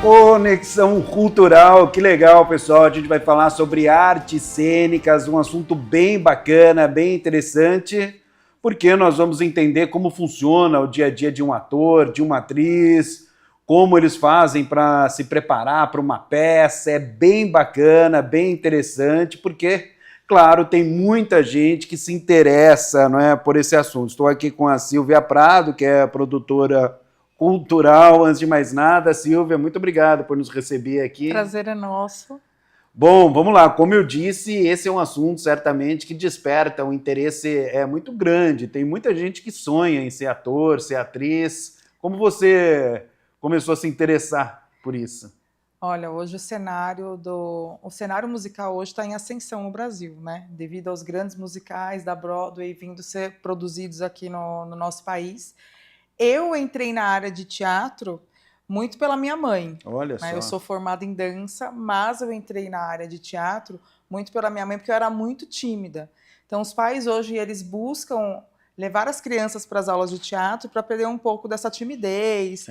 Conexão Cultural, que legal, pessoal. A gente vai falar sobre artes cênicas, um assunto bem bacana, bem interessante, porque nós vamos entender como funciona o dia a dia de um ator, de uma atriz, como eles fazem para se preparar para uma peça. É bem bacana, bem interessante, porque, claro, tem muita gente que se interessa, não é, por esse assunto. Estou aqui com a Silvia Prado, que é a produtora cultural. Antes de mais nada, Silvia, muito obrigado por nos receber aqui. Prazer é nosso. Bom, vamos lá. Como eu disse, esse é um assunto certamente que desperta um interesse muito grande. Tem muita gente que sonha em ser ator, ser atriz. Como você começou a se interessar por isso? Olha, hoje o cenário musical hoje está em ascensão no Brasil, né? Devido aos grandes musicais da Broadway vindo ser produzidos aqui no nosso país. Eu entrei na área de teatro muito pela minha mãe. Olha Né? só. Eu sou formada em dança, mas eu entrei na área de teatro muito pela minha mãe, porque eu era muito tímida. Então, os pais hoje, eles buscam levar as crianças para as aulas de teatro para perder um pouco dessa timidez,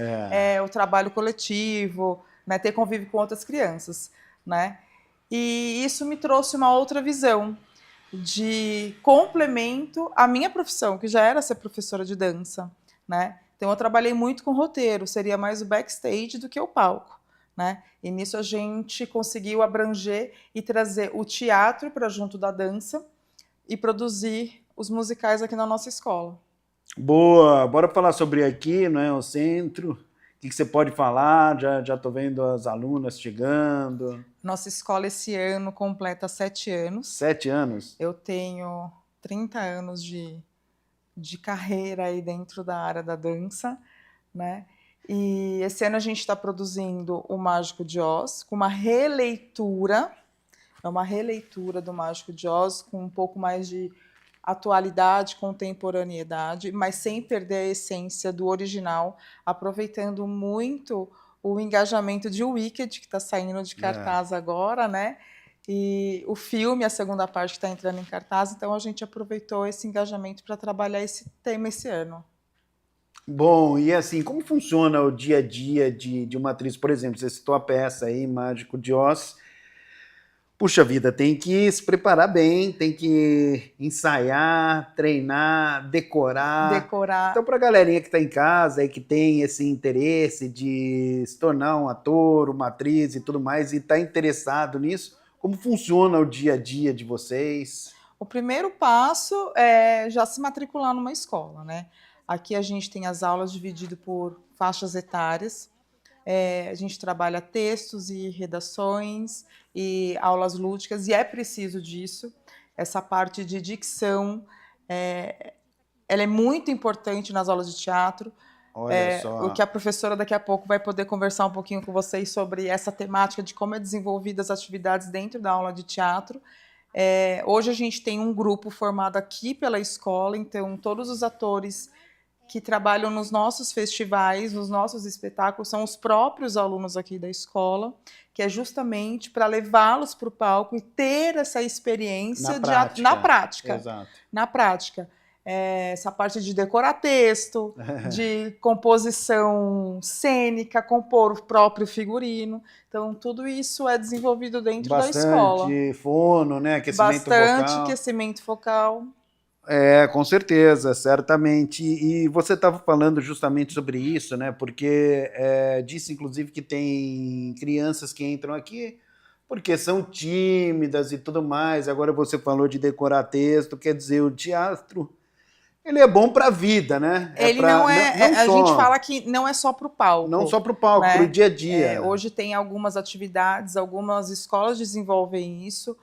o trabalho coletivo, né? Ter convívio com outras crianças. Né? E isso me trouxe uma outra visão de complemento à minha profissão, que já era ser professora de dança. Né? Então eu trabalhei muito com roteiro, seria mais o backstage do que o palco. Né? E nisso a gente conseguiu abranger e trazer o teatro para junto da dança e produzir os musicais aqui na nossa escola. Boa, bora falar sobre aqui, não é, o centro. O que você pode falar? Já estou vendo as alunas chegando. Nossa escola esse ano completa 7 anos. 7 anos? Eu tenho 30 anos de carreira aí dentro da área da dança, né? E esse ano a gente está produzindo o Mágico de Oz, com uma releitura, é uma releitura do Mágico de Oz, com um pouco mais de atualidade, contemporaneidade, mas sem perder a essência do original, aproveitando muito o engajamento de Wicked, que está saindo de cartaz agora, né? E o filme, a segunda parte que está entrando em cartaz, então a gente aproveitou esse engajamento para trabalhar esse tema esse ano. Bom, e assim, como funciona o dia a dia de uma atriz? Por exemplo, você citou a peça aí, Mágico de Oz. Puxa vida, tem que se preparar bem, tem que ensaiar, treinar, decorar. Então, para a galerinha que está em casa e que tem esse interesse de se tornar um ator, uma atriz e tudo mais, e está interessado nisso, como funciona o dia a dia de vocês? O primeiro passo é já se matricular numa escola, né? Aqui a gente tem as aulas divididas por faixas etárias. A gente trabalha textos e redações e aulas lúdicas, e é preciso disso. Essa parte de dicção, ela é muito importante nas aulas de teatro. Olha só. O que a professora daqui a pouco vai poder conversar um pouquinho com vocês sobre essa temática de como é desenvolvidas as atividades dentro da aula de teatro. Hoje a gente tem um grupo formado aqui pela escola, então todos os atores que trabalham nos nossos festivais, nos nossos espetáculos, são os próprios alunos aqui da escola, que é justamente para levá-los para o palco e ter essa experiência na prática. Exato. Na prática. Essa parte de decorar texto, de composição cênica, compor o próprio figurino. Então, tudo isso é desenvolvido dentro da escola. Bastante fono, né? Aquecimento vocal. Bastante aquecimento vocal. Com certeza, certamente. E você estava falando justamente sobre isso, né? Porque disse, inclusive, que tem crianças que entram aqui porque são tímidas e tudo mais. Agora você falou de decorar texto, quer dizer, o teatro, ele é bom para a vida, né? Ele não é... a gente fala que não é só para o palco. Não só para o palco, né? Para o dia a dia. Hoje tem algumas atividades, algumas escolas desenvolvem isso.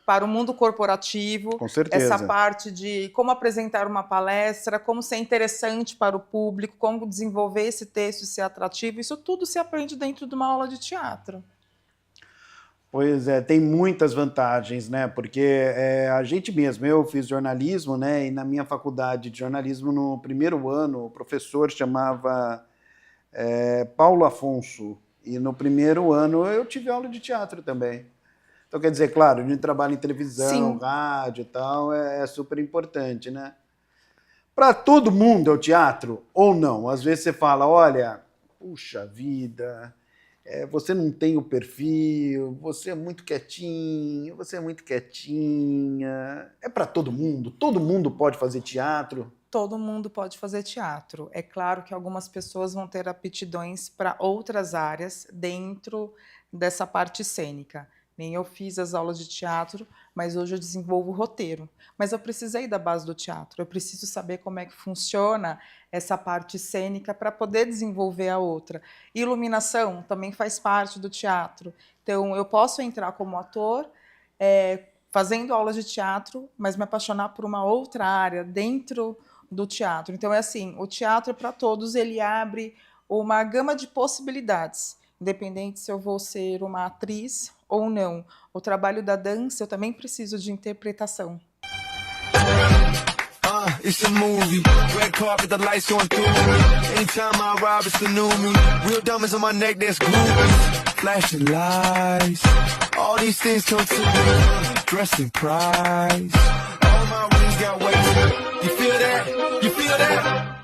Para o mundo corporativo, com certeza. Essa parte de como apresentar uma palestra, como ser interessante para o público, como desenvolver esse texto e ser atrativo, isso tudo se aprende dentro de uma aula de teatro. Pois é, tem muitas vantagens, né? Porque a gente mesmo, eu fiz jornalismo, né? E na minha faculdade de jornalismo, no primeiro ano, o professor chamava Paulo Afonso. E no primeiro ano eu tive aula de teatro também. Então, quer dizer, claro, a gente trabalha em televisão, sim, rádio e tal, é super importante, né? Para todo mundo é o teatro ou não? Às vezes você fala, olha, puxa vida, você não tem o perfil, você é muito quietinho, você é muito quietinha. É para todo mundo pode fazer teatro. Todo mundo pode fazer teatro. É claro que algumas pessoas vão ter aptidões para outras áreas dentro dessa parte cênica. Nem eu fiz as aulas de teatro, mas hoje eu desenvolvo roteiro. Mas eu precisei da base do teatro, eu preciso saber como é que funciona essa parte cênica para poder desenvolver a outra. Iluminação também faz parte do teatro. Então, eu posso entrar como ator, fazendo aulas de teatro, mas me apaixonar por uma outra área dentro do teatro. Então, é assim, o teatro é para todos, ele abre uma gama de possibilidades, independente se eu vou ser uma atriz ou não. O trabalho da dança, eu também preciso de interpretação. It's a movie, red carpet, the lights going through me. Anytime I arrive, it's the new me. Real diamonds on my neck, that's groovy. Flashing lights, all these things come to me. Dressed in price, all my rings got weight. You feel that? You feel that?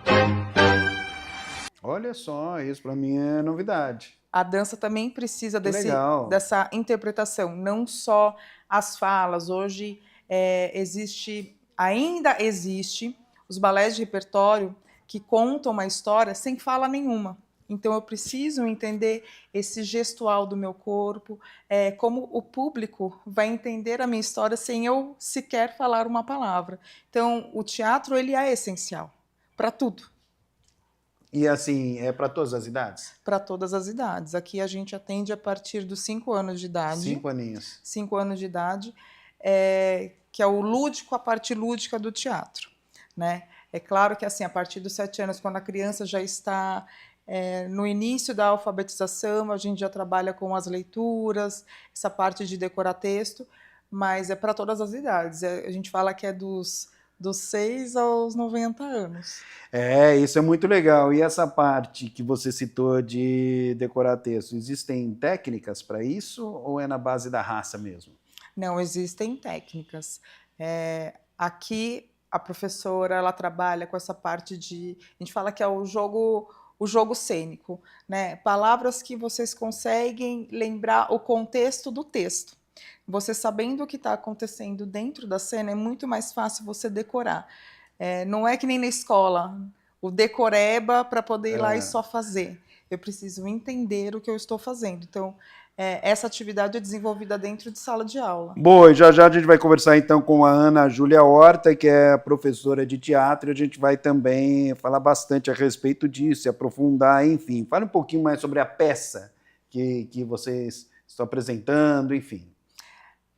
Olha só, isso para mim é novidade. A dança também precisa Legal. dessa interpretação, não só as falas. Hoje ainda existe os balés de repertório que contam uma história sem fala nenhuma. Então eu preciso entender esse gestual do meu corpo, como o público vai entender a minha história sem eu sequer falar uma palavra. Então o teatro ele é essencial para tudo. E assim, é para todas as idades? Para todas as idades. Aqui a gente atende a partir dos 5 anos de idade. 5 aninhos. 5 anos de idade, que é o lúdico, a parte lúdica do teatro, né? É claro que assim, a partir dos 7 anos, quando a criança já está no início da alfabetização, a gente já trabalha com as leituras, essa parte de decorar texto, mas é para todas as idades. A gente fala que é dos 6 aos 90 anos. Isso é muito legal. E essa parte que você citou de decorar texto, existem técnicas para isso ou é na base da raça mesmo? Não, existem técnicas. Aqui, a professora ela trabalha com essa parte de... A gente fala que é o jogo cênico, né? Palavras que vocês conseguem lembrar o contexto do texto. Você sabendo o que está acontecendo dentro da cena, é muito mais fácil você decorar. Não é que nem na escola, o decoreba para poder ir lá e só fazer. Eu preciso entender o que eu estou fazendo. Então, essa atividade é desenvolvida dentro de sala de aula. Bom, e já já a gente vai conversar então com a Ana Júlia Horta, que é professora de teatro, e a gente vai também falar bastante a respeito disso, aprofundar, enfim. Fale um pouquinho mais sobre a peça que vocês estão apresentando, enfim.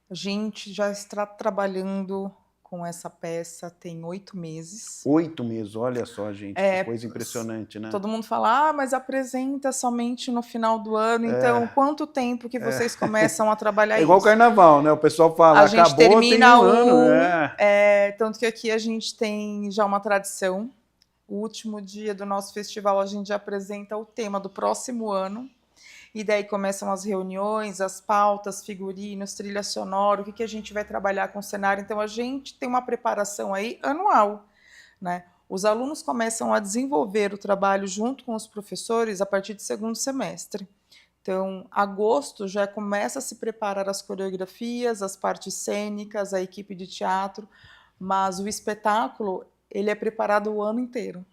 A gente já está trabalhando com essa peça tem 8 meses. 8 meses, olha só, gente, que coisa impressionante, né? Todo mundo fala, mas apresenta somente no final do ano, então quanto tempo que vocês começam a trabalhar isso? É igual carnaval, né? O pessoal fala, a gente acabou, termina tem um ano. Tanto que aqui a gente tem já uma tradição. O último dia do nosso festival a gente já apresenta o tema do próximo ano. E daí começam as reuniões, as pautas, figurinos, trilha sonora, o que a gente vai trabalhar com o cenário. Então, a gente tem uma preparação aí anual, né? Os alunos começam a desenvolver o trabalho junto com os professores a partir do 2º semestre. Então, agosto já começa a se preparar as coreografias, as partes cênicas, a equipe de teatro, mas o espetáculo, ele é preparado o ano inteiro.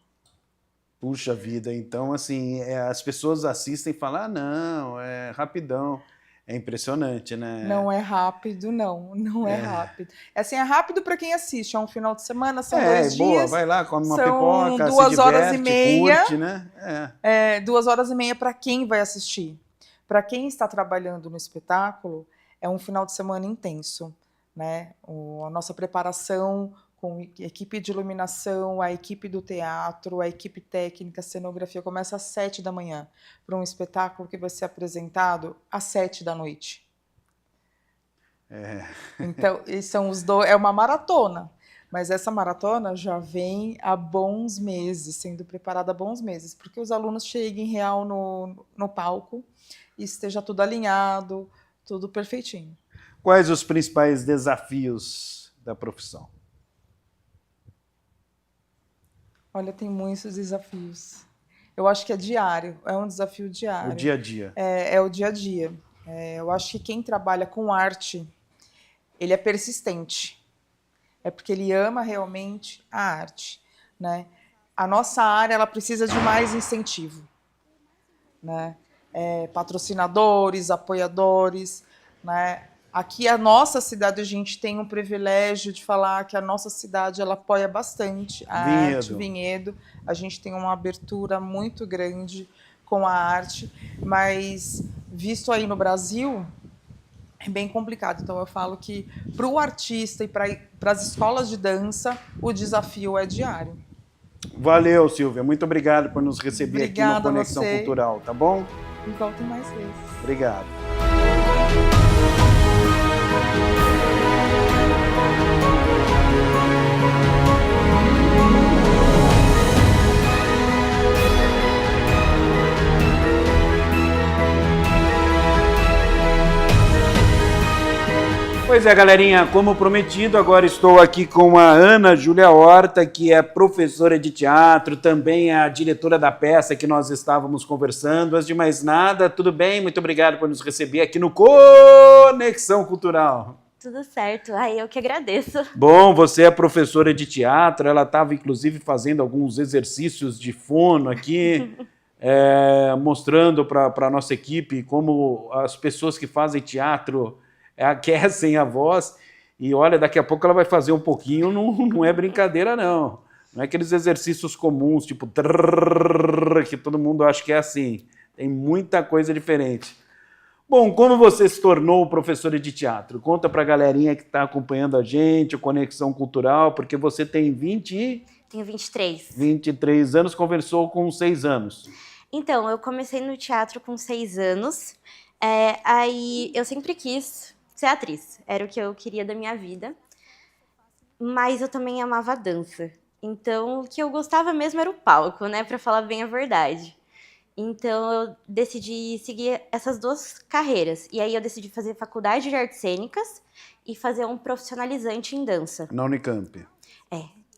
Puxa vida, então assim, as pessoas assistem e falam, não, é rapidão. É impressionante, né? Não é rápido, não é rápido. Assim, é rápido para quem assiste, é um final de semana, são 2 boa, dias. vai lá, come uma são pipoca, 2 se horas diverte, e meia, curte, né? 2 horas e meia para quem vai assistir. Para quem está trabalhando no espetáculo, é um final de semana intenso, né? A nossa preparação com equipe de iluminação, a equipe do teatro, a equipe técnica, a cenografia, começa às 7 da manhã, para um espetáculo que vai ser apresentado às 7 da noite. Então, é uma maratona, mas essa maratona já vem há bons meses, sendo preparada há bons meses, porque os alunos cheguem real no palco e esteja tudo alinhado, tudo perfeitinho. Quais os principais desafios da profissão? Olha, tem muitos desafios. Eu acho que é diário, é um desafio diário. O dia a dia. É o dia a dia. Eu acho que quem trabalha com arte, ele é persistente. É porque ele ama realmente a arte, né? A nossa área, ela precisa de mais incentivo, né? Patrocinadores, apoiadores, né? Aqui a nossa cidade, a gente tem um privilégio de falar que a nossa cidade ela apoia bastante a arte, Vinhedo. A gente tem uma abertura muito grande com a arte, mas visto aí no Brasil, é bem complicado. Então eu falo que para o artista e para as escolas de dança, o desafio é diário. Valeu, Silvia. Muito obrigado por nos receber Obrigada aqui no Conexão a você. Cultural, tá bom? E voltem mais vezes. Obrigado. Pois é, galerinha, como prometido, agora estou aqui com a Ana Júlia Horta, que é professora de teatro, também é a diretora da peça que nós estávamos conversando. Antes de mais nada, tudo bem? Muito obrigado por nos receber aqui no Conexão Cultural. Tudo certo, aí eu que agradeço. Bom, você é professora de teatro, ela estava inclusive fazendo alguns exercícios de fono aqui, mostrando para a nossa equipe como as pessoas que fazem teatro aquecem a voz, e olha, daqui a pouco ela vai fazer um pouquinho, não é brincadeira não. Não é aqueles exercícios comuns, tipo trrr, que todo mundo acha que é assim. Tem muita coisa diferente. Bom, como você se tornou professora de teatro? Conta pra galerinha que está acompanhando a gente, o Conexão Cultural, porque você tem 20... Tenho 23. 23 anos, conversou com 6 anos. Então, eu comecei no teatro com 6 anos, aí eu sempre quis ser atriz, era o que eu queria da minha vida, mas eu também amava dança. Então, o que eu gostava mesmo era o palco, né, para falar bem a verdade. Então, eu decidi seguir essas duas carreiras. E aí eu decidi fazer faculdade de artes cênicas e fazer um profissionalizante em dança. Na Unicamp.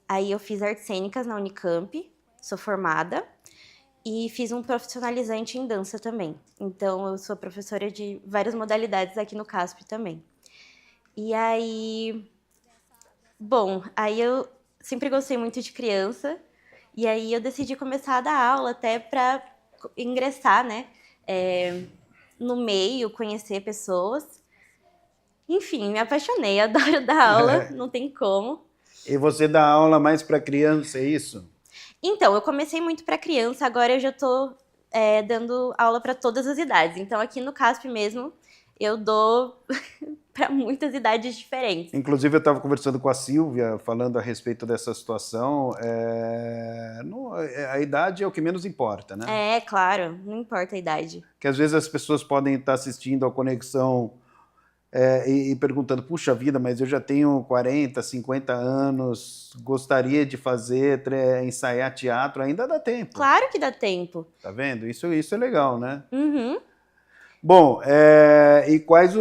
Aí eu fiz artes cênicas na Unicamp, sou formada, e fiz um profissionalizante em dança também. Então, eu sou professora de várias modalidades aqui no CASP também. E aí... Bom, aí eu sempre gostei muito de criança, e aí eu decidi começar a dar aula até para ingressar, né, no meio, conhecer pessoas. Enfim, me apaixonei, adoro dar aula, não tem como. E você dá aula mais para criança, é isso? Então, eu comecei muito para criança, agora eu já estou dando aula para todas as idades. Então, aqui no CASP mesmo, eu dou para muitas idades diferentes. Inclusive, eu estava conversando com a Silvia, falando a respeito dessa situação. A idade é o que menos importa, né? Claro, não importa a idade. Que às vezes as pessoas podem estar assistindo a Conexão e perguntando, puxa vida, mas eu já tenho 40, 50 anos, gostaria de ensaiar teatro, ainda dá tempo. Claro que dá tempo. Tá vendo? Isso é legal, né? Uhum. Bom, e quais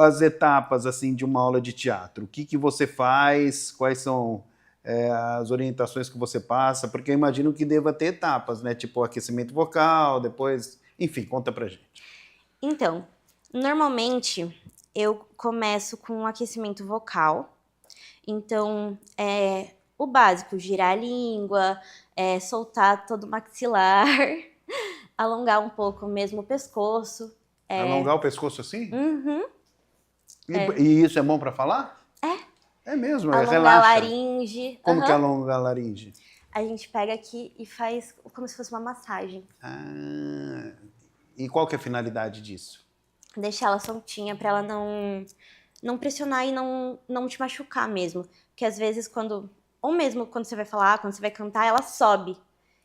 as etapas assim, de uma aula de teatro? O que você faz? Quais são as orientações que você passa? Porque eu imagino que deva ter etapas, né? Tipo aquecimento vocal, depois... Enfim, conta pra gente. Então, normalmente eu começo com um aquecimento vocal. Então, o básico, girar a língua, soltar todo o maxilar, alongar um pouco mesmo o pescoço. Alongar o pescoço assim? Uhum. E isso é bom pra falar? É mesmo, Alongar relaxa. a laringe. Como que é alongar a laringe? A gente pega aqui e faz como se fosse uma massagem. E qual que é a finalidade disso? Deixar ela soltinha pra ela não pressionar e não te machucar mesmo. Porque às vezes ou mesmo quando você vai falar, quando você vai cantar, ela sobe.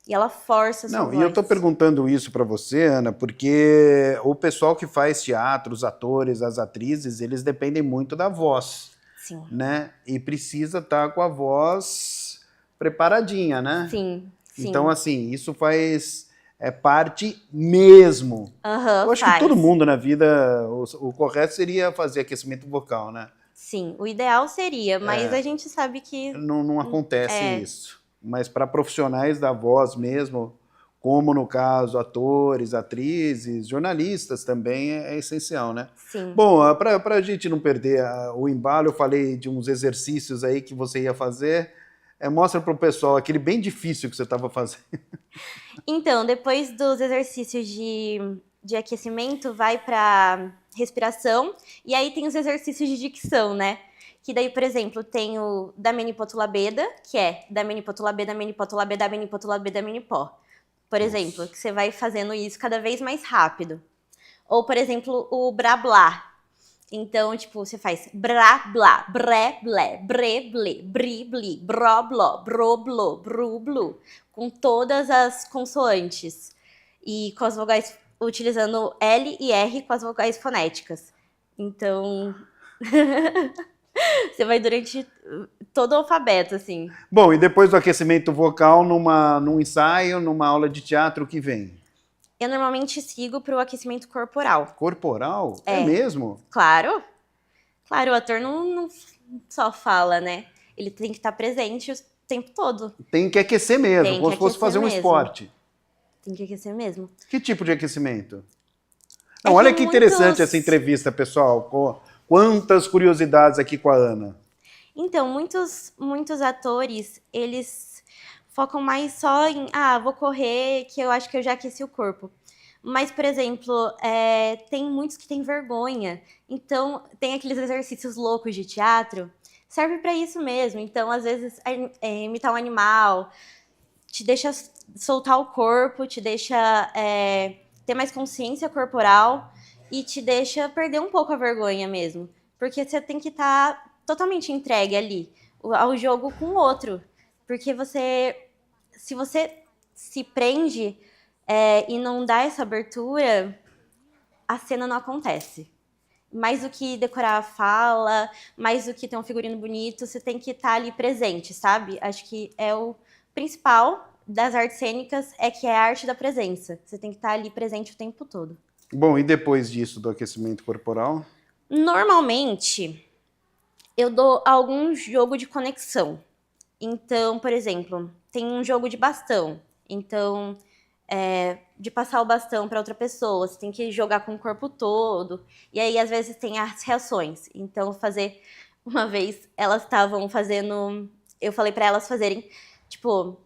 E ela força a sua voz. E eu tô perguntando isso pra você, Ana, porque o pessoal que faz teatro, os atores, as atrizes, eles dependem muito da voz. Sim. Né? E precisa estar com a voz preparadinha, né? Sim. Então, assim, isso faz parte mesmo. Eu acho que todo mundo na vida, o correto seria fazer aquecimento vocal, né? Sim, o ideal seria, mas a gente sabe que... Não acontece isso. Mas para profissionais da voz mesmo, como no caso atores, atrizes, jornalistas também é essencial, né? Sim. Bom, para a gente não perder o embalo, eu falei de uns exercícios aí que você ia fazer. Mostra para o pessoal aquele bem difícil que você estava fazendo. Então, depois dos exercícios de aquecimento, vai para respiração, e aí tem os exercícios de dicção, né? Que daí, por exemplo, tem o da menipotulabeda, que é da menipotulabeda, menipotulabeda, menipotulabeda, menipó. Por exemplo, que você vai fazendo isso cada vez mais rápido. Ou, por exemplo, o brablá. Então, tipo, você faz brá, blá, bré, blé, bre, blé, bri, bli, bró, bló, bro, blô, bru, blu, com todas as consoantes. E com as vogais, utilizando L e R com as vogais fonéticas. Então, você vai durante todo o alfabeto, assim. Bom, e depois do aquecimento vocal, num ensaio, numa aula de teatro, o que vem? Eu normalmente sigo pro aquecimento corporal. Corporal? É. Mesmo? Claro. Claro, o ator não só fala, né? Ele tem que estar presente o tempo todo. Tem que aquecer mesmo, Tem que como se fosse aquecer fazer um mesmo. esporte. Tem que aquecer mesmo. Que tipo de aquecimento? É Não, olha que que interessante muitos- essa entrevista, pessoal. Quantas curiosidades aqui com a Ana. Então, muitos atores, eles focam mais só em, vou correr, que eu acho que eu já aqueci o corpo. Mas, por exemplo, tem muitos que têm vergonha. Então, tem aqueles exercícios loucos de teatro, serve para isso mesmo. Então, às vezes, imitar um animal, te deixa soltar o corpo, te deixa ter mais consciência corporal e te deixa perder um pouco a vergonha mesmo. Porque você tem que estar totalmente entregue ali ao jogo com o outro. Porque se você se prende e não dá essa abertura, a cena não acontece. Mais do que decorar a fala, mais do que ter um figurino bonito, você tem que estar ali presente, sabe? Acho que é o principal das artes cênicas, que é a arte da presença. Você tem que estar ali presente o tempo todo. Bom, e depois disso, do aquecimento corporal? Normalmente, eu dou algum jogo de conexão. Então, por exemplo, tem um jogo de bastão. Então, de passar o bastão para outra pessoa, você tem que jogar com o corpo todo. E aí, às vezes, tem as reações. Então, uma vez, elas estavam fazendo... Eu falei para elas fazerem, tipo...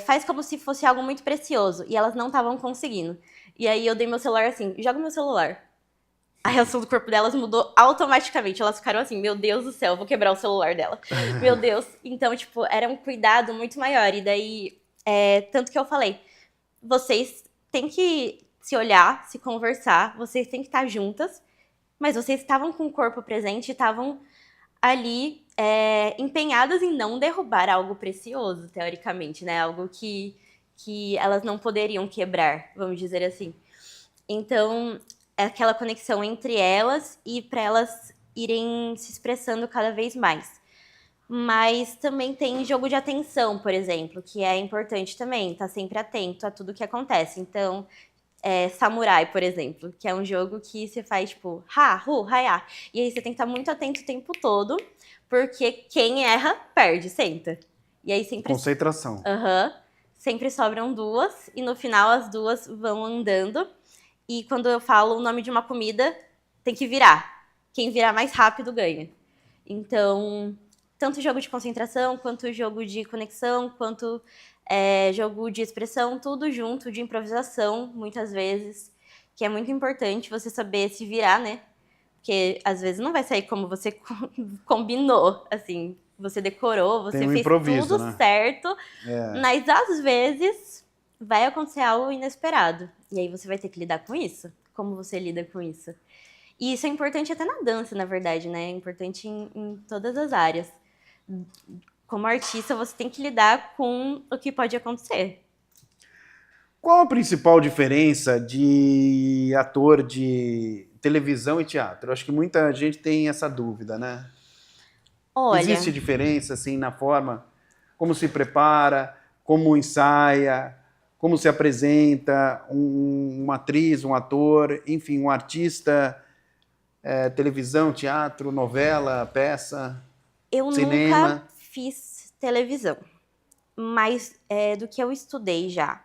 faz como se fosse algo muito precioso. E elas não estavam conseguindo. E aí, eu dei meu celular assim, joga meu celular. A reação do corpo delas mudou automaticamente. Elas ficaram assim, meu Deus do céu, eu vou quebrar o celular dela. Meu Deus. Então, tipo, era um cuidado muito maior. E daí, tanto que eu falei, vocês têm que se olhar, se conversar, vocês têm que estar juntas, mas vocês estavam com o corpo presente, estavam ali empenhadas em não derrubar algo precioso, teoricamente, né? Algo que elas não poderiam quebrar, vamos dizer assim. Então, é aquela conexão entre elas e para elas irem se expressando cada vez mais. Mas também tem jogo de atenção, por exemplo, que é importante também, estar sempre atento a tudo que acontece. Então, Samurai, por exemplo, que é um jogo que você faz tipo, ha, hu, ha, e aí você tem que estar muito atento o tempo todo, porque quem erra, perde, senta. E aí sempre... Concentração. Sempre sobram duas, e no final as duas vão andando. E quando eu falo o nome de uma comida, tem que virar. Quem virar mais rápido ganha. Então, tanto jogo de concentração, quanto jogo de conexão, quanto jogo de expressão, tudo junto, de improvisação, muitas vezes. Que é muito importante você saber se virar, né? Porque às vezes não vai sair como você combinou, assim. Você decorou, você Tem um fez improviso, tudo né? certo. Mas às vezes vai acontecer algo inesperado. E aí você vai ter que lidar com isso. Como você lida com isso? E isso é importante até na dança, na verdade, né? É importante em todas as áreas. Como artista, você tem que lidar com o que pode acontecer. Qual a principal diferença de ator de televisão e teatro? Eu acho que muita gente tem essa dúvida, né? Olha, Existe diferença, assim, na forma como se prepara, como ensaia, como se apresenta uma atriz, um ator, enfim, um artista, televisão, teatro, novela, peça, eu cinema? nunca fiz televisão, mas do que eu estudei já.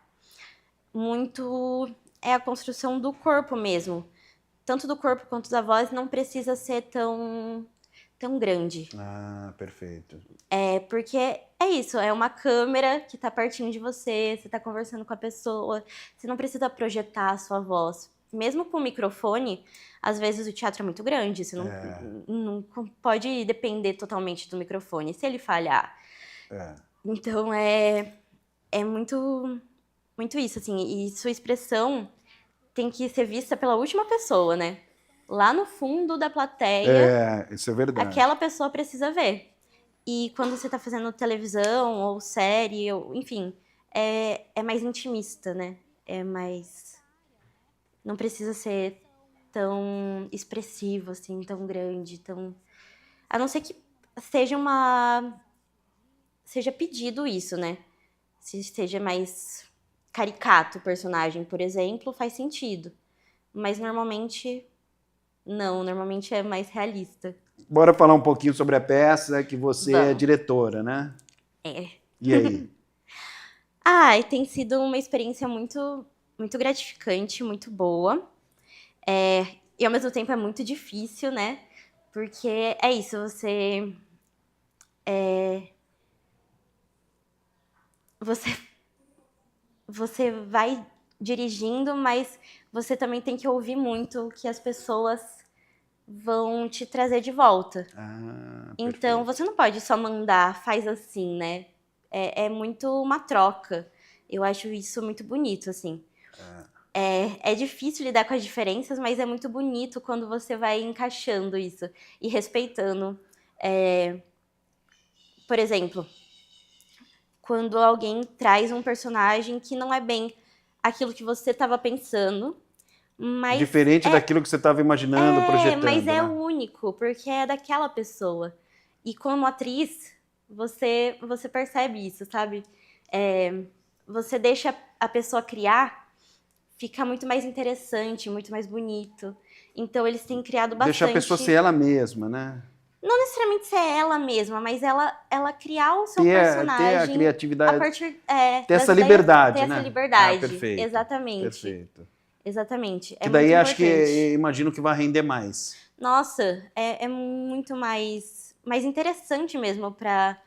muito é a construção do corpo mesmo. Tanto do corpo quanto da voz não precisa ser tão grande. Ah, perfeito. Porque é isso, é uma câmera que tá pertinho de você, você tá conversando com a pessoa, você não precisa projetar a sua voz. Mesmo com o microfone, às vezes o teatro é muito grande, você não pode depender totalmente do microfone, se ele falhar. Então é muito isso, assim, e sua expressão tem que ser vista pela última pessoa, né? Lá no fundo da plateia, Isso é verdade. aquela pessoa precisa ver. E quando você tá fazendo televisão ou série, ou, enfim, é mais intimista, né? É mais... Não precisa ser tão expressivo, assim, tão grande, tão... A não ser que seja pedido isso, né? Se seja mais caricato o personagem, por exemplo, faz sentido. Mas normalmente, não. Normalmente é mais realista. Bora falar um pouquinho sobre a peça, que você é Vamos. diretora, né? E aí? E tem sido uma experiência muito, muito gratificante, muito boa. E ao mesmo tempo é muito difícil, né? Porque é isso, você vai dirigindo, mas você também tem que ouvir muito o que as pessoas vão te trazer de volta. Então, você não pode só mandar, faz assim, né? É muito uma troca. Eu acho isso muito bonito, assim. É difícil lidar com as diferenças, mas é muito bonito quando você vai encaixando isso e respeitando. Por exemplo, quando alguém traz um personagem que não é bem aquilo que você estava pensando, mas Diferente daquilo que você estava imaginando, projetando, mas é né? único, porque é daquela pessoa. E como atriz, você percebe isso, sabe? Você deixa a pessoa criar, fica muito mais interessante, muito mais bonito. Então eles têm criado bastante. Deixar a pessoa ser ela mesma, né? Não necessariamente ser ela mesma, mas ela criar o seu Ter personagem a criatividade, a partir ter das essa ideias, liberdade, ter né? essa liberdade. Perfeito. Exatamente. Perfeito. Exatamente. Que daí muito acho que importante. imagino que vai render mais. Nossa, é muito mais interessante mesmo para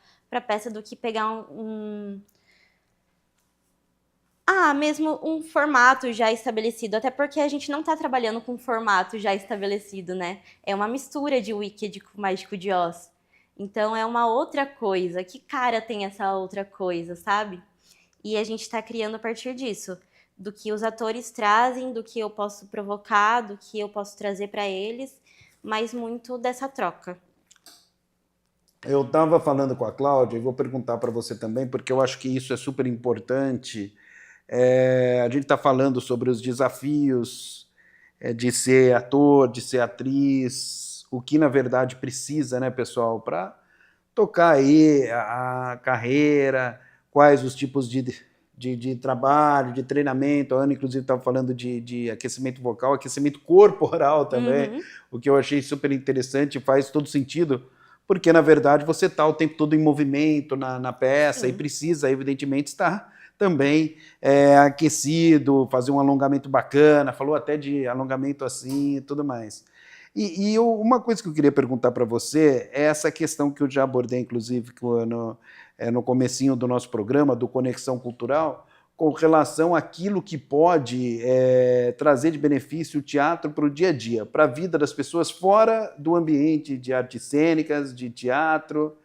peça do que pegar mesmo um formato já estabelecido, até porque a gente não está trabalhando com um formato já estabelecido, né? É uma mistura de Wicked com Mágico de Oz. Então é uma outra coisa. Que cara tem essa outra coisa, sabe? E a gente está criando a partir disso, do que os atores trazem, do que eu posso provocar, do que eu posso trazer para eles, mas muito dessa troca. Eu estava falando com a Cláudia e vou perguntar para você também, porque eu acho que isso é super importante. A gente está falando sobre os desafios de ser ator, de ser atriz, o que na verdade precisa, né, pessoal, para tocar aí a carreira, quais os tipos de trabalho, de treinamento. A Ana, inclusive, estava falando de aquecimento vocal, aquecimento corporal também, o que eu achei super interessante, faz todo sentido, porque, na verdade, você está o tempo todo em movimento na peça. Sim. E precisa, evidentemente, estar também aquecido, fazer um alongamento bacana, falou até de alongamento assim e tudo mais. E uma coisa que eu queria perguntar para você é essa questão que eu já abordei, inclusive, no comecinho do nosso programa, do Conexão Cultural, com relação àquilo que pode trazer de benefício o teatro para o dia a dia, para a vida das pessoas fora do ambiente de artes cênicas, de teatro,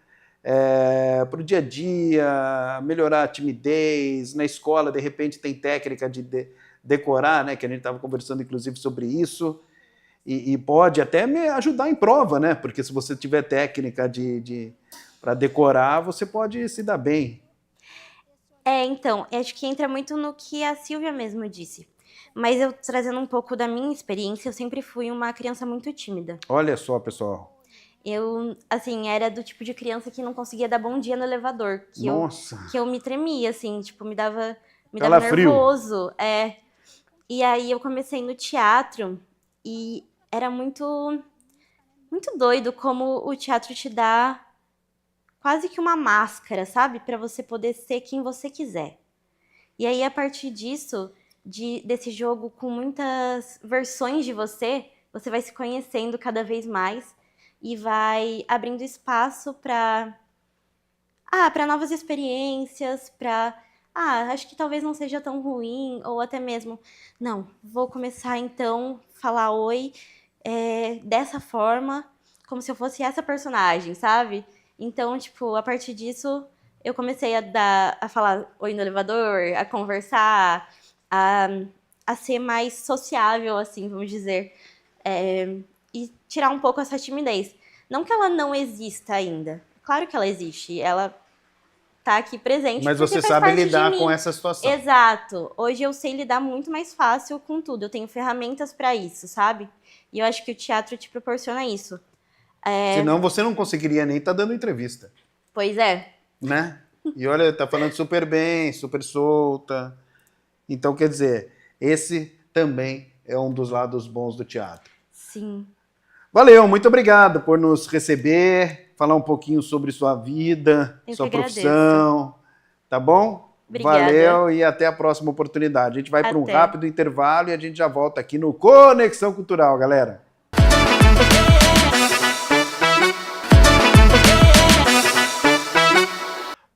para o dia a dia, melhorar a timidez. Na escola, de repente, tem técnica de decorar, né, que a gente estava conversando, inclusive, sobre isso, e pode até me ajudar em prova, né, porque se você tiver técnica para decorar, você pode se dar bem. Então, acho que entra muito no que a Silvia mesmo disse. Mas eu, trazendo um pouco da minha experiência, eu sempre fui uma criança muito tímida. Olha só, pessoal. Eu, assim, era do tipo de criança que não conseguia dar bom dia no elevador. Nossa! Que eu me tremia, assim, tipo, me dava Calafrio. nervoso. E aí eu comecei no teatro e era muito, muito doido como o teatro te dá quase que uma máscara, sabe? Para você poder ser quem você quiser. E aí, a partir disso, desse jogo com muitas versões de você, você vai se conhecendo cada vez mais e vai abrindo espaço para novas experiências, acho que talvez não seja tão ruim, ou até mesmo, não, vou começar então a falar oi dessa forma, como se eu fosse essa personagem, sabe? Então, tipo, a partir disso, eu comecei a falar oi no elevador, a conversar, a ser mais sociável, assim, vamos dizer, e tirar um pouco essa timidez. Não que ela não exista ainda, claro que ela existe, ela tá aqui presente. Mas porque você faz sabe parte de lidar mim. com essa situação. Exato. Hoje eu sei lidar muito mais fácil com tudo. Eu tenho ferramentas para isso, sabe? E eu acho que o teatro te proporciona isso. Senão você não conseguiria nem estar dando entrevista, Pois é. né? E olha, tá falando super bem, super solta. Então, quer dizer, esse também é um dos lados bons do teatro. Sim. Valeu, muito obrigado por nos receber, falar um pouquinho sobre sua vida, Eu sua que agradeço. profissão, tá bom? Obrigada. Valeu e até a próxima oportunidade. A gente vai para um Até. rápido intervalo e a gente já volta aqui no Conexão Cultural, galera.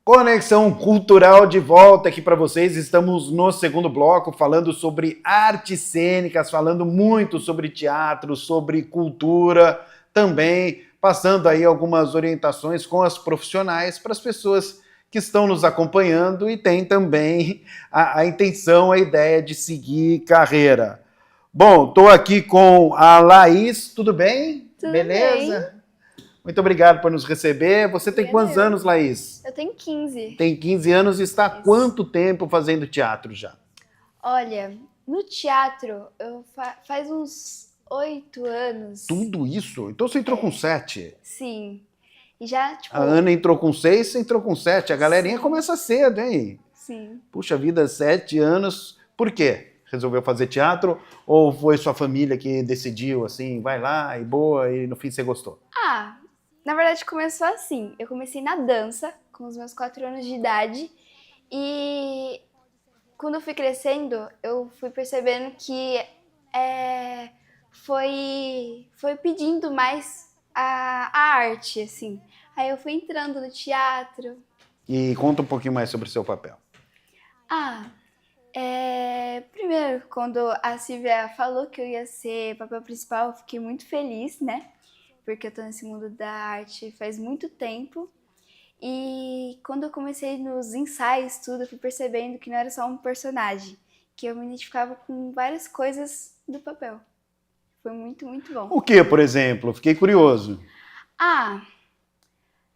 Conexão Cultural de volta aqui para vocês. Estamos no segundo bloco falando sobre artes cênicas, falando muito sobre teatro, sobre cultura, também passando aí algumas orientações com as profissionais para as pessoas que estão nos acompanhando e têm também a intenção, a ideia de seguir carreira. Bom, estou aqui com a Laís, tudo bem? Tudo Beleza? bem. Muito obrigado por nos receber. Você tem quantos anos, Laís? Eu tenho 15. Tem 15 anos e está há quanto tempo fazendo teatro já? Olha, no teatro, eu faz uns 8 anos. Tudo isso? Então você entrou com 7. Sim. E já, tipo... A Ana entrou com 6, você entrou com 7. A galerinha Sim. começa cedo, hein? Sim. Puxa vida, 7 anos. Por quê? Resolveu fazer teatro? Ou foi sua família que decidiu, assim, vai lá e boa, e no fim você gostou? Na verdade começou assim. Eu comecei na dança, com os meus 4 anos de idade. E quando eu fui crescendo, eu fui percebendo que foi pedindo mais a arte, assim. Aí eu fui entrando no teatro. E conta um pouquinho mais sobre o seu papel. Primeiro, quando a Silvia falou que eu ia ser papel principal, eu fiquei muito feliz, né? Porque eu tô nesse mundo da arte faz muito tempo. E quando eu comecei nos ensaios, tudo, eu fui percebendo que não era só um personagem, que eu me identificava com várias coisas do papel. Foi muito, muito bom. O que, por exemplo? Fiquei curioso.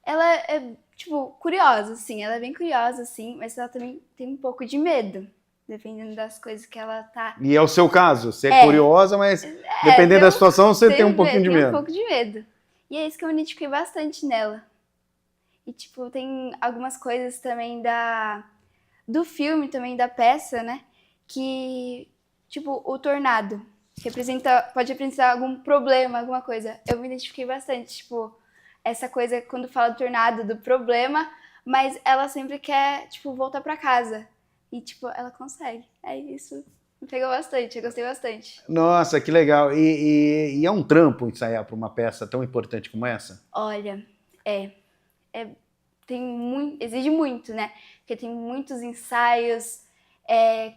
Ela é, tipo, curiosa, assim. Ela é bem curiosa, assim, mas ela também tem um pouco de medo, dependendo das coisas que ela tá... E é o seu caso? Você é curiosa, mas dependendo da situação, você tem um pouquinho de Tem um medo. pouco de medo. E é isso que eu me identifiquei bastante nela. E, tipo, tem algumas coisas também do filme, também da peça, né? Que, tipo, o tornado pode representar algum problema, alguma coisa. Eu me identifiquei bastante, tipo, essa coisa quando fala do tornado, do problema, mas ela sempre quer, tipo, voltar pra casa. E, tipo, ela consegue. É isso. Me pegou bastante, eu gostei bastante. Nossa, que legal. E é um trampo ensaiar para uma peça tão importante como essa? Olha, exige muito, né? Porque tem muitos ensaios,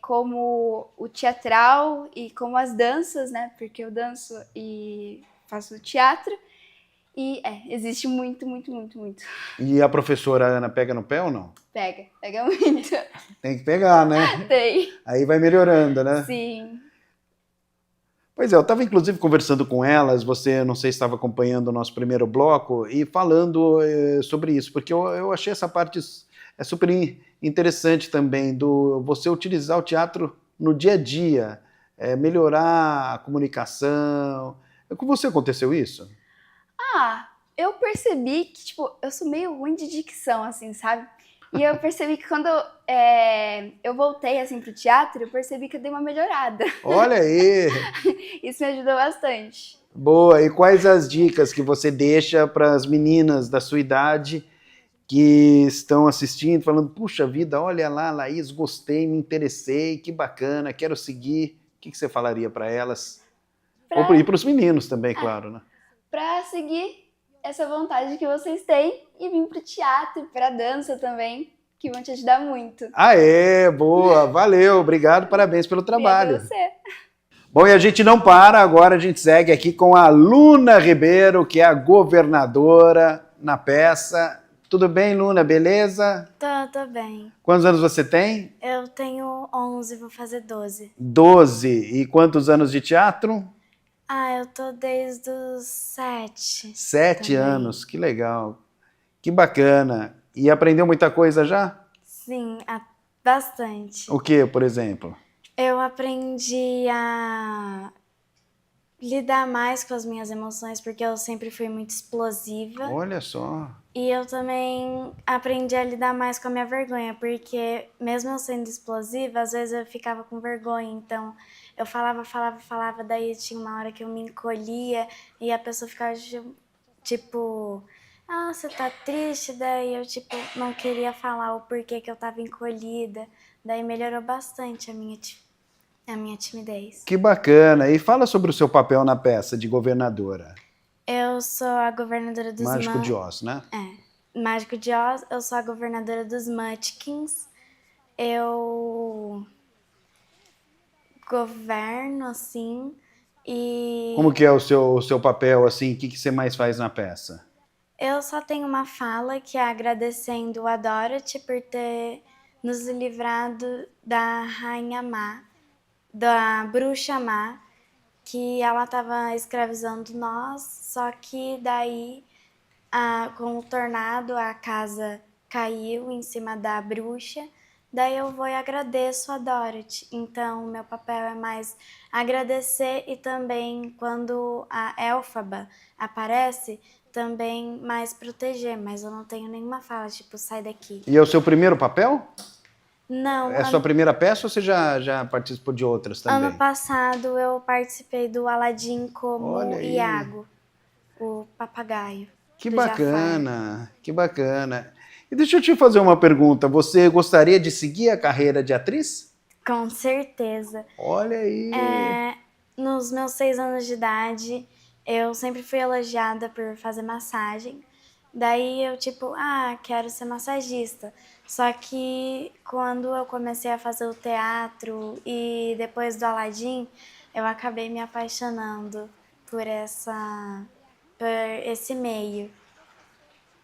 como o teatral e como as danças, né? Porque eu danço e faço teatro. E existe muito, muito, muito, muito. E a professora Ana pega no pé ou não? Pega muito. Tem que pegar, né? Tem. Aí vai melhorando, né? Sim. Pois é, eu estava inclusive conversando com elas, você não sei se estava acompanhando o nosso primeiro bloco, e falando sobre isso, porque eu achei essa parte super interessante também, do você utilizar o teatro no dia a dia, melhorar a comunicação. Com você aconteceu isso? Eu percebi que, tipo, eu sou meio ruim de dicção, assim, sabe? E eu percebi que quando eu voltei, assim, pro teatro, eu percebi que eu dei uma melhorada. Olha aí! Isso me ajudou bastante. Boa! E quais as dicas que você deixa para as meninas da sua idade que estão assistindo, falando, puxa vida, olha lá, Laís, gostei, me interessei, que bacana, quero seguir. O que você falaria para elas? E para os meninos também, claro, né? Para seguir essa vontade que vocês têm e vir pro teatro, pra dança também, que vão te ajudar muito. Aê, boa, valeu, obrigado, parabéns pelo trabalho. Obrigada a você. Bom, e a gente não para, agora a gente segue aqui com a Luna Ribeiro, que é a governadora na peça. Tudo bem, Luna, beleza? Tô bem. Quantos anos você tem? Eu tenho 11, vou fazer 12. 12. E quantos anos de teatro? Eu tô desde os 7. 7 também. anos, que legal. Que bacana. E aprendeu muita coisa já? Sim, bastante. O que, por exemplo? Eu aprendi a lidar mais com as minhas emoções, porque eu sempre fui muito explosiva. Olha só. E eu também aprendi a lidar mais com a minha vergonha, porque mesmo eu sendo explosiva, às vezes eu ficava com vergonha, então eu falava, daí tinha uma hora que eu me encolhia e a pessoa ficava tipo, você tá triste? Daí eu não queria falar o porquê que eu tava encolhida, daí melhorou bastante a minha timidez. Que bacana. E fala sobre o seu papel na peça de governadora. Eu sou a governadora dos Mágico de Oz, né? Mágico de Oz, eu sou a governadora dos Munchkins. Eu governo, assim, e... Como que é o seu papel, assim? O que você mais faz na peça? Eu só tenho uma fala, que é agradecendo a Dorothy por ter nos livrado da Rainha Má, da Bruxa Má, que ela estava escravizando nós, só que daí, com o tornado, a casa caiu em cima da bruxa, daí eu vou e agradeço a Dorothy. Então, meu papel é mais agradecer e também, quando a Elphaba aparece, também mais proteger, mas eu não tenho nenhuma fala, tipo, sai daqui. E é o seu primeiro papel? Não. É a sua primeira peça ou você já participou de outras também? Ano passado eu participei do Aladdin como Olha aí. Iago, o papagaio. Que do bacana, Jafar. que bacana. E deixa eu te fazer uma pergunta. Você gostaria de seguir a carreira de atriz? Com certeza. Olha aí. Nos meus 6 anos de idade, eu sempre fui elogiada por fazer massagem. Daí eu quero ser massagista. Só que quando eu comecei a fazer o teatro e depois do Aladdin, eu acabei me apaixonando por esse meio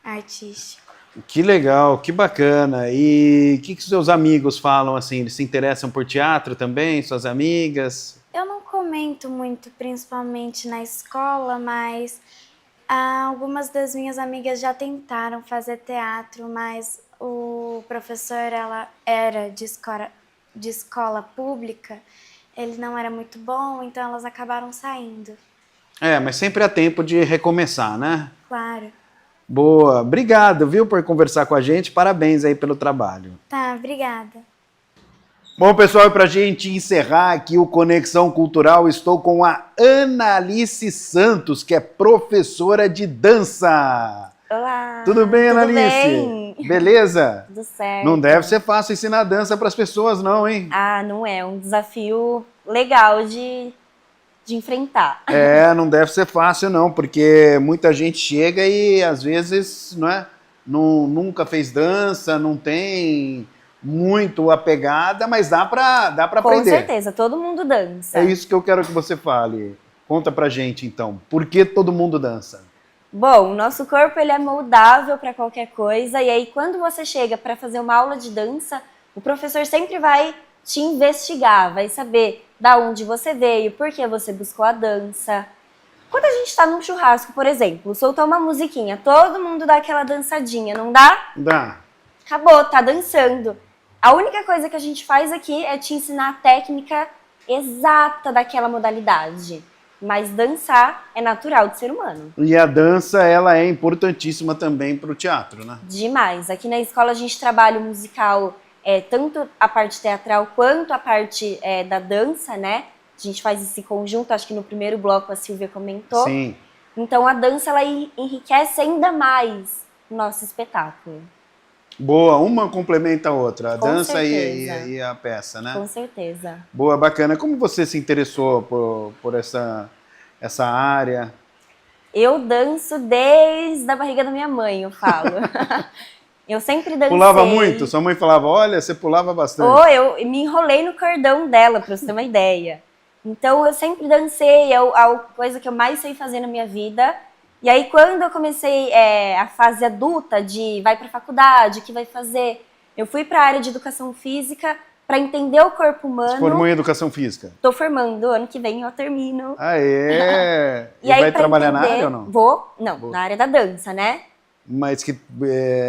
artístico. Que legal, que bacana. E o que seus amigos falam assim? Eles se interessam por teatro também, suas amigas? Eu não comento muito, principalmente na escola, mas algumas das minhas amigas já tentaram fazer teatro, mas o professor, ela era de escola pública, ele não era muito bom, então elas acabaram saindo. Mas sempre há tempo de recomeçar, né? Claro. Boa, obrigado, viu, por conversar com a gente. Parabéns aí pelo trabalho. Tá, obrigada. Bom, pessoal, para a gente encerrar aqui o Conexão Cultural, estou com a Analice Santos, que é professora de dança. Olá! Tudo bem, Tudo Analice? bem? Beleza? Tudo certo. Não deve ser fácil ensinar dança para as pessoas, não, hein? Não é. Um desafio legal de enfrentar. Não deve ser fácil, não, porque muita gente chega e, às vezes, nunca fez dança, não tem muito a pegada, mas dá pra aprender. Com certeza, todo mundo dança. É isso que eu quero que você fale. Conta pra gente, então. Por que todo mundo dança? Bom, o nosso corpo ele é moldável para qualquer coisa, e aí quando você chega para fazer uma aula de dança, o professor sempre vai te investigar, vai saber da onde você veio, por que você buscou a dança. Quando a gente está num churrasco, por exemplo, soltou uma musiquinha, todo mundo dá aquela dançadinha, não dá? Dá. Acabou, tá dançando. A única coisa que a gente faz aqui é te ensinar a técnica exata daquela modalidade. Mas dançar é natural do ser humano. E a dança, ela é importantíssima também para o teatro, né? Demais. Aqui na escola a gente trabalha o musical, tanto a parte teatral quanto a parte da dança, né? A gente faz esse conjunto, acho que no primeiro bloco a Silvia comentou. Sim. Então a dança, ela enriquece ainda mais o nosso espetáculo. Boa, uma complementa a outra, a Com dança certeza. e a peça, né? Com certeza. Boa, bacana. Como você se interessou por essa área? Eu danço desde a barriga da minha mãe, eu falo. Eu sempre dancei. Pulava muito? Sua mãe falava, olha, você pulava bastante. Ou eu me enrolei no cordão dela, pra você ter uma ideia. Então eu sempre dancei, é a coisa que eu mais sei fazer na minha vida. E aí quando eu comecei a fase adulta de vai pra faculdade, o que vai fazer? Eu fui pra área de educação física pra entender o corpo humano. Você formou em educação física? Tô formando, ano que vem eu termino. Ah, é? E aí, vai pra trabalhar na entender- área ou não? Vou, não, na área da dança, né? Mas que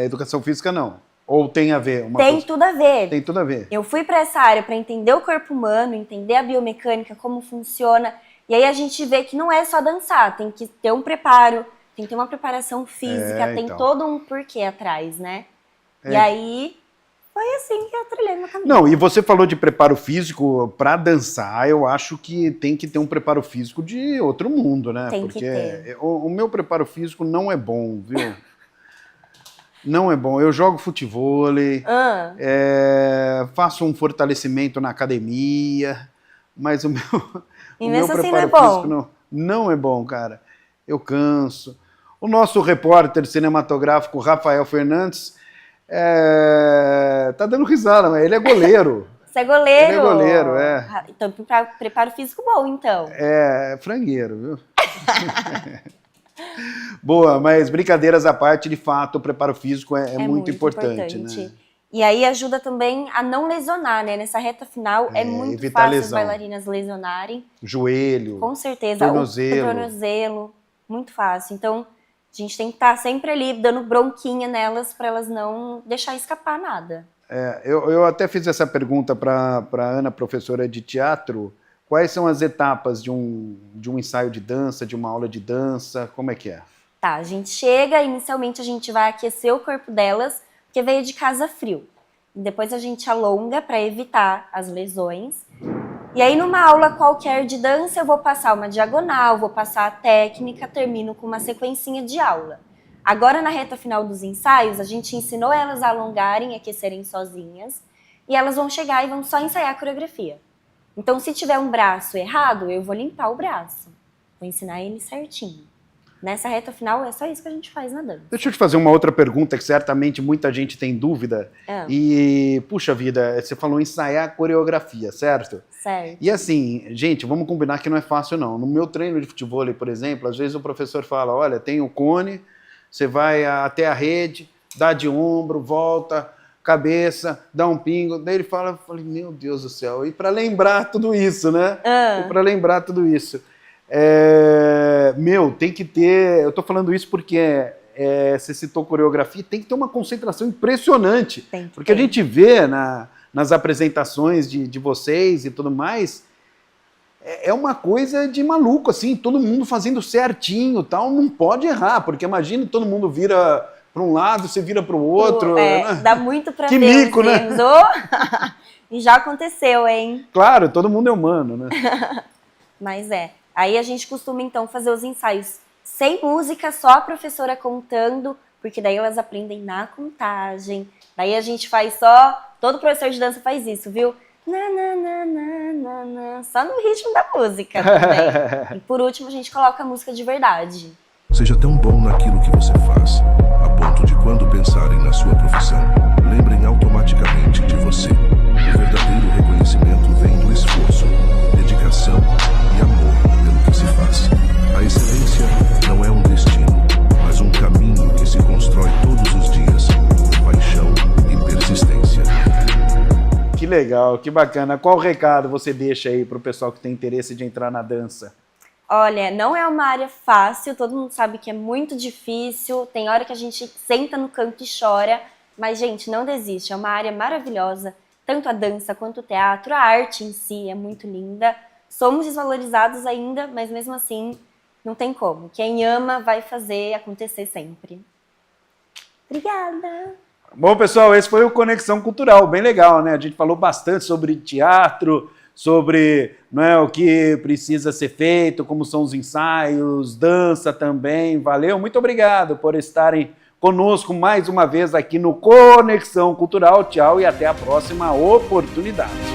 educação física não? Ou tem a ver? Uma Tem coisa- tudo a ver. Tem tudo a ver. Eu fui para essa área para entender o corpo humano, entender a biomecânica, como funciona. E aí a gente vê que não é só dançar, tem que ter um preparo, tem que ter uma preparação física, tem então. todo um porquê atrás, né? E É. aí foi assim que eu trilhei meu caminho. Não, e você falou de preparo físico para dançar, eu acho que tem que ter um preparo físico de outro mundo, né? Tem que Porque ter. o meu preparo físico não é bom, viu? Não é bom. Eu jogo futevôlei, Ah, faço um fortalecimento na academia, mas o meu, E o mesmo meu assim não é preparo bom? físico não é bom, cara. Eu canso. O nosso repórter cinematográfico, Rafael Fernandes, tá dando risada, mas ele é goleiro. você é goleiro? Ele é goleiro, é. Ah, então, preparo físico bom, então. É frangueiro, viu? Boa, mas brincadeiras à parte, de fato, o preparo físico é muito importante, né? E aí ajuda também a não lesionar, né? Nessa reta final é muito evitar fácil lesão. as bailarinas lesionarem. Joelho, Com certeza. tornozelo. O tornozelo, muito fácil. Então, a gente tem que estar sempre ali dando bronquinha nelas para elas não deixar escapar nada. Eu até fiz essa pergunta para Ana, professora de teatro. Quais são as etapas de um ensaio de dança, de uma aula de dança? Como é que é? Tá, a gente chega, inicialmente a gente vai aquecer o corpo delas, porque veio de casa frio. E depois a gente alonga para evitar as lesões. E aí numa aula qualquer de dança eu vou passar uma diagonal, vou passar a técnica, termino com uma sequencinha de aula. Agora na reta final dos ensaios, a gente ensinou elas a alongarem, aquecerem sozinhas, e elas vão chegar e vão só ensaiar a coreografia. Então se tiver um braço errado, eu vou limpar o braço. Vou ensinar ele certinho. Nessa reta final é só isso que a gente faz na dança. Deixa eu te fazer uma outra pergunta que certamente muita gente tem dúvida. E, puxa vida, você falou ensaiar coreografia, certo? Certo. E assim, gente, vamos combinar que não é fácil não. No meu treino de futevôlei, por exemplo, às vezes o professor fala, olha, tem o cone, você vai até a rede, dá de ombro, volta, cabeça, dá um pingo. Daí ele fala, eu falei, meu Deus do céu. E para lembrar tudo isso, né? E para lembrar tudo isso. Tem que ter... Eu tô falando isso porque você citou coreografia, tem que ter uma concentração impressionante. Porque a gente vê nas apresentações de vocês e tudo mais, é uma coisa de maluco, assim, todo mundo fazendo certinho, tal, não pode errar, porque imagina todo mundo vira para um lado, você vira para o outro. Né? Dá muito pra que ver mico, os né? erros. Oh! E já aconteceu, hein? Claro, todo mundo é humano, né? Mas Aí a gente costuma, então, fazer os ensaios sem música, só a professora contando, porque daí elas aprendem na contagem. Daí a gente faz só... Todo professor de dança faz isso, viu? Só no ritmo da música também. E por último, a gente coloca a música de verdade. Seja tão bom naquilo que você faz, a ponto de quando pensarem na sua profissão, lembrem automaticamente de você. O verdadeiro reconhecimento vem do esforço, dedicação e amor pelo que se faz. A excelência não é um destino, mas um caminho que se constrói todos os dias, com paixão e persistência. Que legal, que bacana. Qual recado você deixa aí para o pessoal que tem interesse de entrar na dança? Olha, não é uma área fácil, todo mundo sabe que é muito difícil, tem hora que a gente senta no canto e chora, mas, gente, não desiste, é uma área maravilhosa, tanto a dança quanto o teatro, a arte em si é muito linda. Somos desvalorizados ainda, mas mesmo assim, não tem como. Quem ama vai fazer acontecer sempre. Obrigada! Bom, pessoal, esse foi o Conexão Cultural, bem legal, né? A gente falou bastante sobre teatro, sobre o que precisa ser feito, como são os ensaios, dança também. Valeu, muito obrigado por estarem conosco mais uma vez aqui no Conexão Cultural. Tchau e até a próxima oportunidade.